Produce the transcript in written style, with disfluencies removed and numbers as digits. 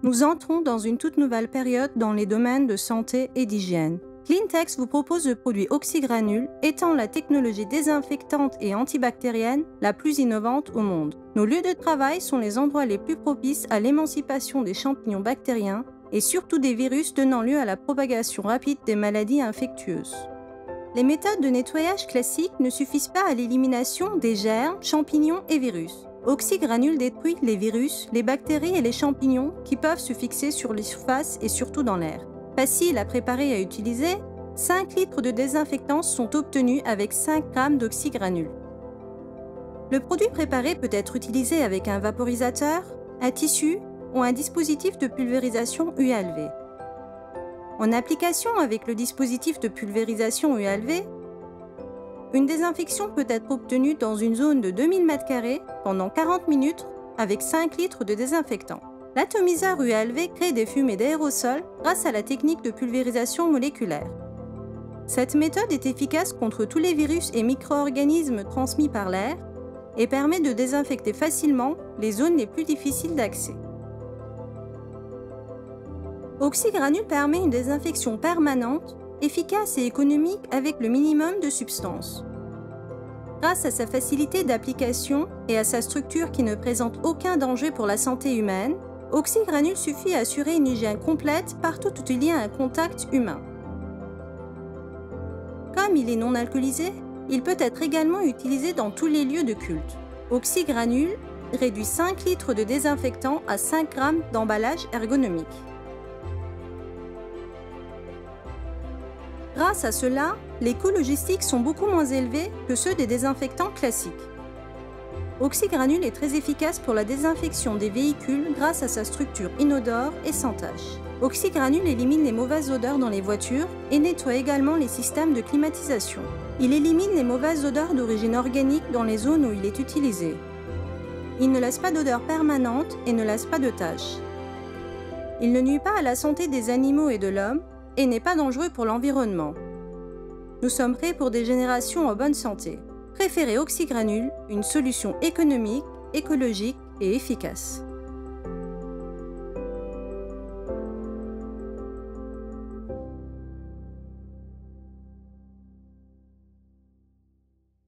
Nous entrons dans une toute nouvelle période dans les domaines de santé et d'hygiène. Cleantex vous propose le produit Oxygranule, étant la technologie désinfectante et antibactérienne la plus innovante au monde. Nos lieux de travail sont les endroits les plus propices à l'émancipation des champignons bactériens et surtout des virus donnant lieu à la propagation rapide des maladies infectieuses. Les méthodes de nettoyage classiques ne suffisent pas à l'élimination des germes, champignons et virus. Oxygranule détruit les virus, les bactéries et les champignons qui peuvent se fixer sur les surfaces et surtout dans l'air. Facile à préparer et à utiliser, 5 litres de désinfectants sont obtenus avec 5 g d'oxygranule. Le produit préparé peut être utilisé avec un vaporisateur, un tissu ou un dispositif de pulvérisation ULV. En application avec le dispositif de pulvérisation ULV, une désinfection peut être obtenue dans une zone de 2000 m² pendant 40 minutes avec 5 litres de désinfectant. L'atomiseur ULV crée des fumées d'aérosols grâce à la technique de pulvérisation moléculaire. Cette méthode est efficace contre tous les virus et micro-organismes transmis par l'air et permet de désinfecter facilement les zones les plus difficiles d'accès. Oxygranule permet une désinfection permanente, efficace et économique avec le minimum de substances. Grâce à sa facilité d'application et à sa structure qui ne présente aucun danger pour la santé humaine, Oxygranule suffit à assurer une hygiène complète partout où il y a un contact humain. Comme il est non alcoolisé, il peut être également utilisé dans tous les lieux de culte. Oxygranule réduit 5 litres de désinfectant à 5 g d'emballage ergonomique. Grâce à cela, les coûts logistiques sont beaucoup moins élevés que ceux des désinfectants classiques. Oxygranule est très efficace pour la désinfection des véhicules grâce à sa structure inodore et sans tache. Oxygranule élimine les mauvaises odeurs dans les voitures et nettoie également les systèmes de climatisation. Il élimine les mauvaises odeurs d'origine organique dans les zones où il est utilisé. Il ne laisse pas d'odeur permanente et ne laisse pas de taches. Il ne nuit pas à la santé des animaux et de l'homme et n'est pas dangereux pour l'environnement. Nous sommes prêts pour des générations en bonne santé. Préférez Oxygranule, une solution économique, écologique et efficace.